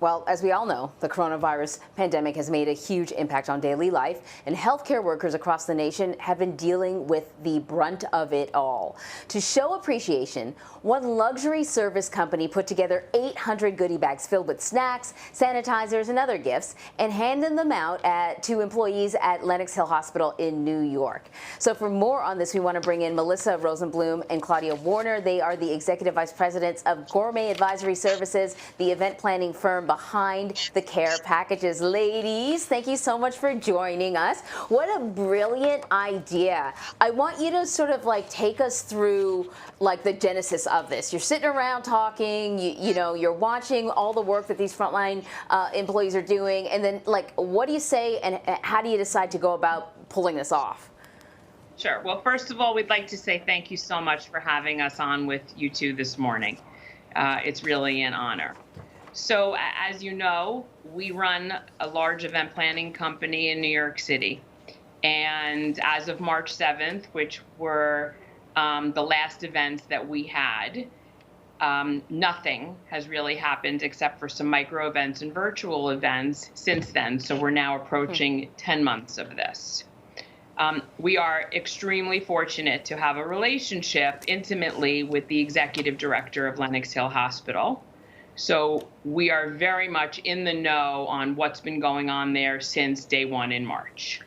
Well, as we all know, the coronavirus pandemic has made a huge impact on daily life, and healthcare workers across the nation have been dealing with the brunt of it all. To show appreciation, one luxury service company put together 800 goodie bags filled with snacks, sanitizers, and other gifts, and handed them out to employees at Lenox Hill Hospital in New York. So for more on this, we want to bring in Melissa Rosenbloom and Claudia Warner. They are the executive vice presidents of Gourmet Advisory Services, the event planning firm behind the care packages. Ladies, thank you so much for joining us. What a brilliant idea. I want you to sort of like take us through like the genesis of this. You're sitting around talking, you know, you're watching all the work that these frontline employees are doing, and then like what do you say and how do you decide to go about pulling this off? Sure. Well, first of all, we'd like to say thank you so much for having us on with you two this morning. It's really an honor. So as you know, we run a large event planning company in New York City. And as of March 7th, which were the last events that we had, nothing has really happened except for some micro events and virtual events since then. So we're now approaching 10 months of this. We are extremely fortunate to have a relationship intimately with the executive director of Lenox Hill Hospital. So we are very much in the know on what's been going on there since day one in March.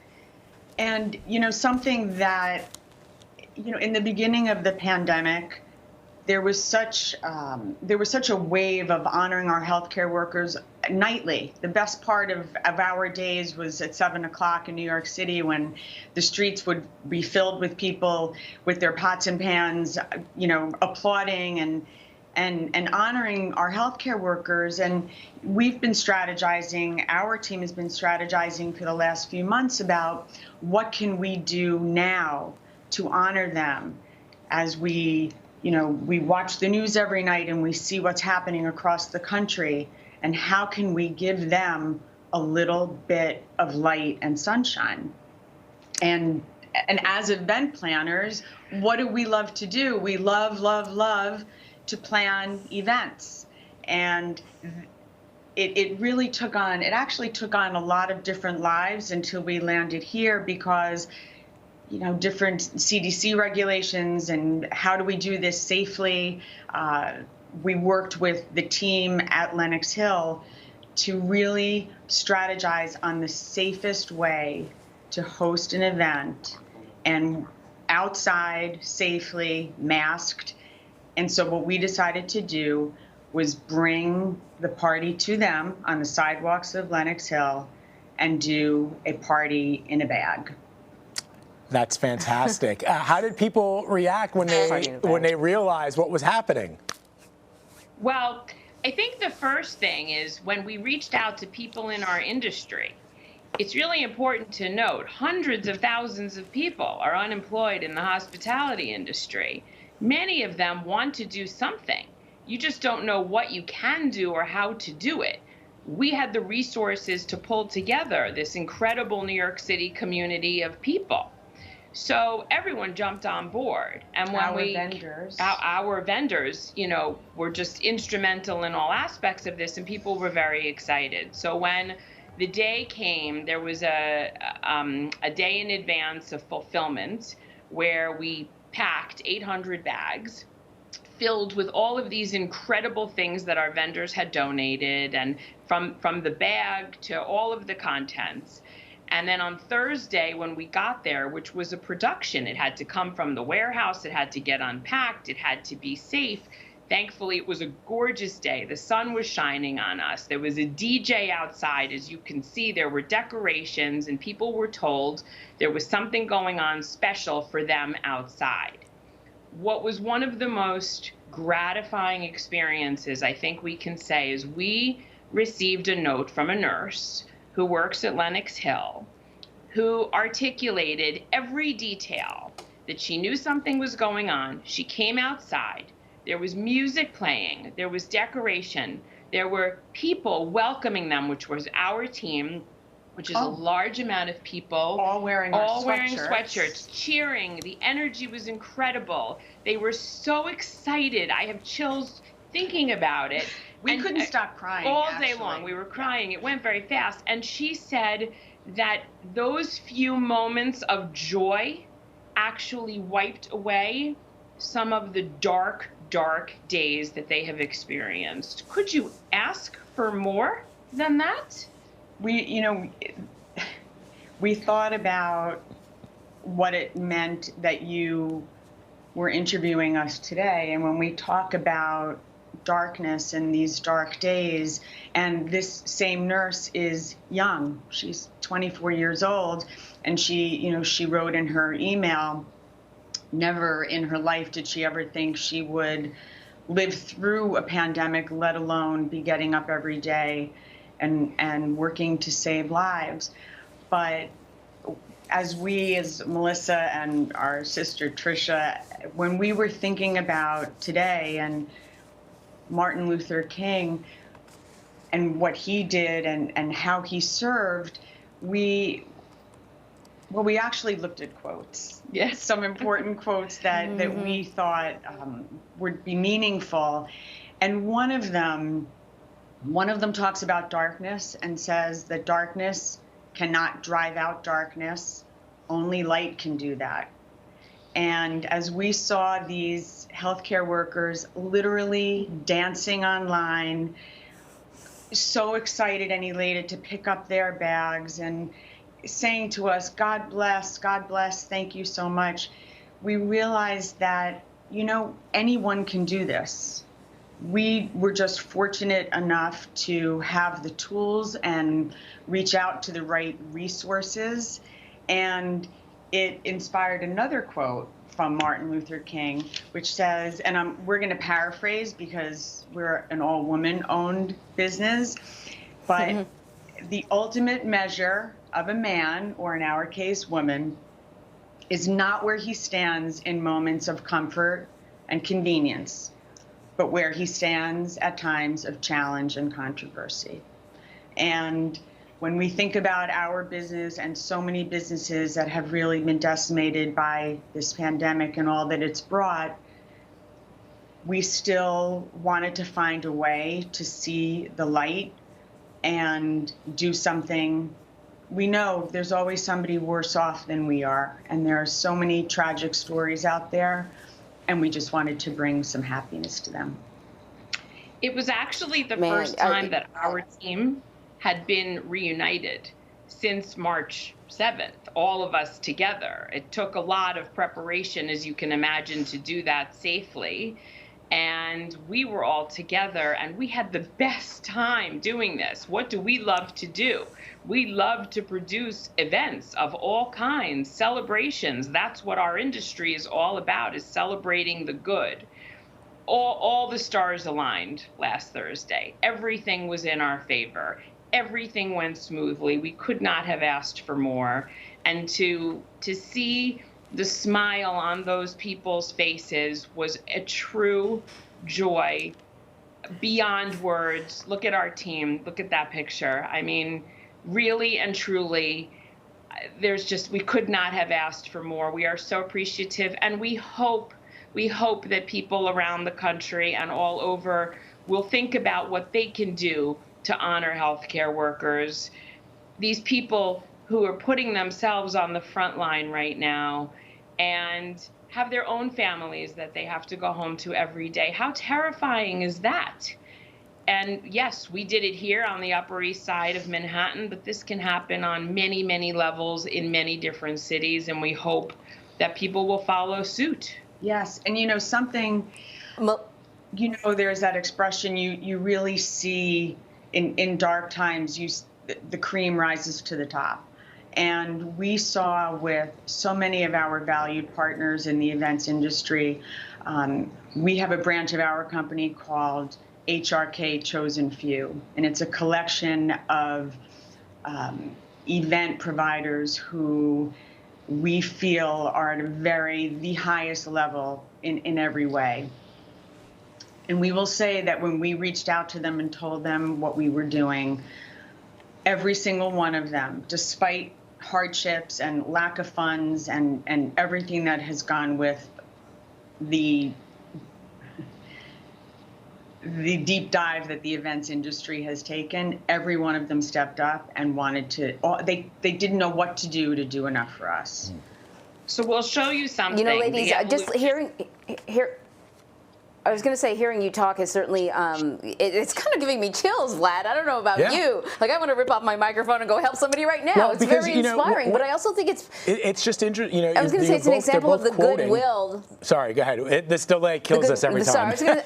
And, you know, something that, you know, in the beginning of the pandemic, there was such a wave of honoring our healthcare workers nightly. The best part of our days was at 7 o'clock in New York City when the streets would be filled with people with their pots and pans, you know, applauding and honoring our healthcare workers. And we've been strategizing, our team has been strategizing for the last few months about what can we do now to honor them as we watch the news every night and we see what's happening across the country, and how can we give them a little bit of light and sunshine. And as event planners, what do we love to do? We love to plan events. And it really actually took on a lot of different lives until we landed here, because you know, different CDC regulations and how do we do this safely. We worked with the team at Lenox Hill to really strategize on the safest way to host an event, and outside, safely, masked. And so what we decided to do was bring the party to them on the sidewalks of Lenox Hill and do a party in a bag. That's fantastic. How did people react when they realized what was happening? Well, I think the first thing is when we reached out to people in our industry, it's really important to note hundreds of thousands of people are unemployed in the hospitality industry. Many of them want to do something. You just don't know what you can do or how to do it. We had the resources to pull together this incredible New York City community of people. So everyone jumped on board, and when our vendors, you know, were just instrumental in all aspects of this, and people were very excited. So when the day came, there was a day in advance of fulfillment where we packed 800 bags filled with all of these incredible things that our vendors had donated, and from the bag to all of the contents. And then on Thursday, when we got there, which was a production, it had to come from the warehouse, it had to get unpacked, it had to be safe. Thankfully, it was a gorgeous day. The sun was shining on us. There was a DJ outside. As you can see, there were decorations, and people were told there was something going on special for them outside. What was one of the most gratifying experiences, I think we can say, is we received a note from a nurse who works at Lenox Hill, who articulated every detail, that she knew something was going on. She came outside. There was music playing. There was decoration. There were people welcoming them, which was our team, which is a large amount of people. All wearing sweatshirts, cheering. The energy was incredible. They were so excited. I have chills thinking about it. We couldn't stop crying. All actually. day long. We were crying. It went very fast. And she said that those few moments of joy actually wiped away some of the dark, dark days that they have experienced. Could you ask for more than that? We thought about what it meant that you were interviewing us today. And when we talk about darkness and these dark days, and this same nurse is young, she's 24 years old, and she wrote in her email, never in her life did she ever think she would live through a pandemic, let alone be getting up every day and working to save lives. But as Melissa and our sister Tricia, when we were thinking about today and Martin Luther King and what he did and how he served, we actually looked at quotes. Yes. Some important quotes that we thought would be meaningful. And one of them talks about darkness and says that darkness cannot drive out darkness. Only light can do that. And as we saw these healthcare workers literally dancing online, so excited and elated to pick up their bags and saying to us, God bless, thank you so much, we realized that, anyone can do this. We were just fortunate enough to have the tools and reach out to the right resources. And it inspired another quote from Martin Luther King, which says, and we're going to paraphrase because we're an all-woman-owned business, but the ultimate measure of a man, or in our case, woman, is not where he stands in moments of comfort and convenience, but where he stands at times of challenge and controversy. And when we think about our business and so many businesses that have really been decimated by this pandemic and all that it's brought, we still wanted to find a way to see the light and do something. We know there's always somebody worse off than we are, and there are so many tragic stories out there, and we just wanted to bring some happiness to them. It was actually the first time that our team had been reunited since March 7th, all of us together. It took a lot of preparation, as you can imagine, to do that safely. And we were all together and we had the best time doing this. What do we love to do? We love to produce events of all kinds, celebrations. That's what our industry is all about, is celebrating the good. All the stars aligned last Thursday. Everything was in our favor. Everything went smoothly. We could not have asked for more. And to see the smile on those people's faces was a true joy beyond words. Look at our team. Look at that picture. I mean, really and truly, we could not have asked for more. We are so appreciative, and we hope that people around the country and all over will think about what they can do to honor healthcare workers, these people who are putting themselves on the front line right now and have their own families that they have to go home to every day. How terrifying is that? And yes, we did it here on the Upper East Side of Manhattan, but this can happen on many, many levels in many different cities, and we hope that people will follow suit. Yes, and there's that expression, you really see in dark times, the cream rises to the top. And we saw with so many of our valued partners in the events industry, we have a branch of our company called HRK Chosen Few, and it's a collection of event providers who we feel are at the highest level in every way. And we will say that when we reached out to them and told them what we were doing, every single one of them, despite hardships and lack of funds and everything that has gone with the the deep dive that the events industry has taken, every one of them stepped up and wanted to, they didn't know what to do enough for us. So we'll show you something. You know, ladies, just I was going to say, hearing you talk is certainly, it's kind of giving me chills, Vlad. I don't know about you. Like, I want to rip off my microphone and go help somebody right now. Well, it's because, very inspiring, but I also think it's just interesting. You know, I was going to say it's an example of the goodwill. Sorry, go ahead. This delay kills us every time. Sorry,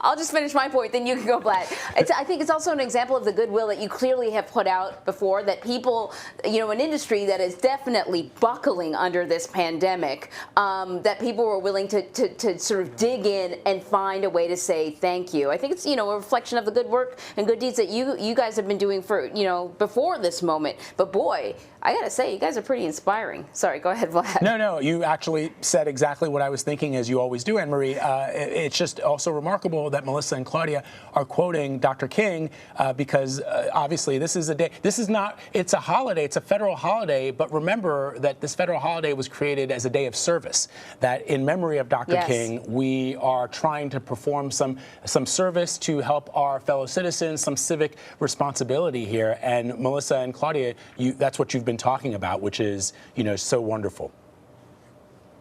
I'll just finish my point, then you can go, Vlad. I think it's also an example of the goodwill that you clearly have put out before, that people, you know, an industry that is definitely buckling under this pandemic, that people were willing to sort of dig in and find a way to say thank you. I think it's, you know, a reflection of the good work and good deeds that you guys have been doing for, you know, before this moment. But boy, I gotta say, you guys are pretty inspiring. Sorry, go ahead, Vlad. No, you actually said exactly what I was thinking, as you always do, Anne-Marie. It's just also remarkable that Melissa and Claudia are quoting Dr. King because obviously this is a day, it's a holiday, it's a federal holiday, but remember that this federal holiday was created as a day of service, that in memory of Dr. King, we are trying to perform some service to help our fellow citizens, some civic responsibility here. And Melissa and Claudia, that's what you've been talking about, which is, you know, so wonderful.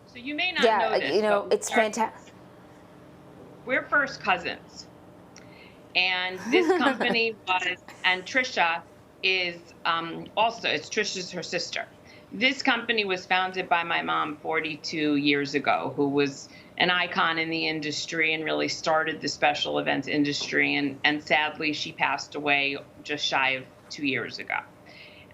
So you may not know this, you know, it's fantastic. We're first cousins, and this company was, and Trisha is also, Trisha's her sister. This company was founded by my mom 42 years ago, who was an icon in the industry and really started the special events industry. And sadly, she passed away just shy of 2 years ago.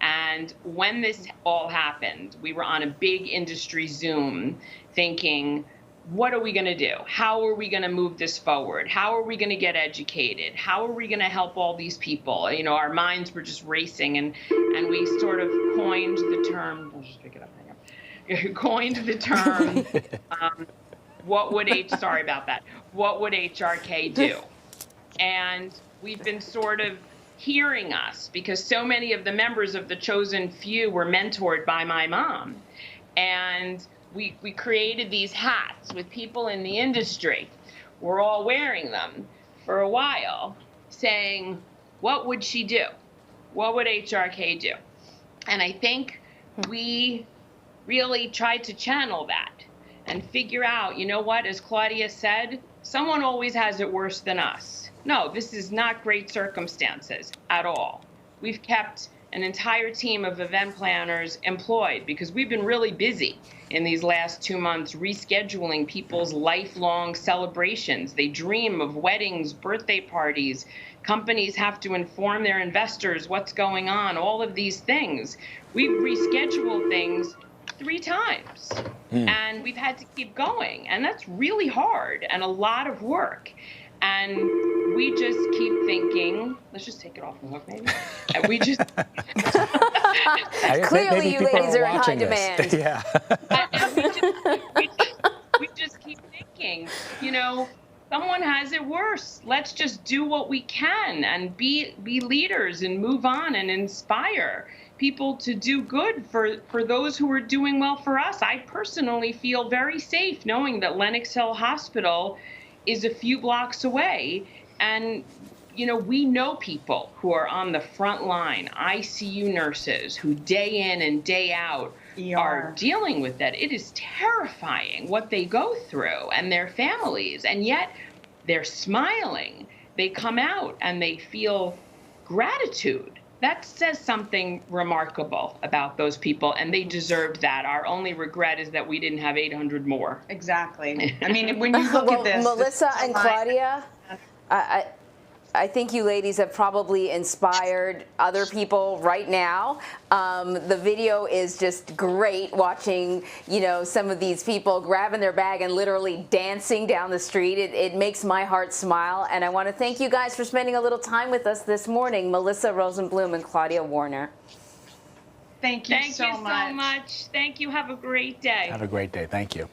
And when this all happened, we were on a big industry Zoom thinking, what are we going to do? How are we going to move this forward? How are we going to get educated? How are we going to help all these people? You know, our minds were just racing, and we sort of coined the term, I'll just pick it up, hang on. Coined the term, what would HRK do? And we've been sort of hearing us, because so many of the members of the chosen few were mentored by my mom. And we created these hats with people in the industry. We're all wearing them for a while, saying, what would she do? What would HRK do? And I think we really tried to channel that and figure out, you know what, as Claudia said, someone always has it worse than us. No, this is not great circumstances at all. We've kept an entire team of event planners employed because we've been really busy in these last 2 months rescheduling people's lifelong celebrations. They dream of weddings, birthday parties. Companies have to inform their investors what's going on, all of these things. We've rescheduled things 3 times, and we've had to keep going. And that's really hard and a lot of work. And we just keep thinking, let's just take it off the hook, maybe. And we just clearly you ladies are in high demand. Yeah. And we just keep thinking, you know, someone has it worse. Let's just do what we can and be leaders and move on and inspire people to do good for those who are doing well for us. I personally feel very safe knowing that Lenox Hill Hospital is a few blocks away. And, you know, we know people who are on the front line, ICU nurses who day in and day out are dealing with that. It is terrifying what they go through and their families, and yet they're smiling. They come out and they feel gratitude. That says something remarkable about those people, and they deserved that. Our only regret is that we didn't have 800 more. Exactly. I mean, when you look at this, Melissa and Claudia, I think you ladies have probably inspired other people right now. The video is just great, watching, you know, some of these people grabbing their bag and literally dancing down the street. It makes my heart smile, and I want to thank you guys for spending a little time with us this morning, Melissa Rosenbloom and Claudia Warner. Thank you so much. Thank you. Have a great day. Have a great day. Thank you.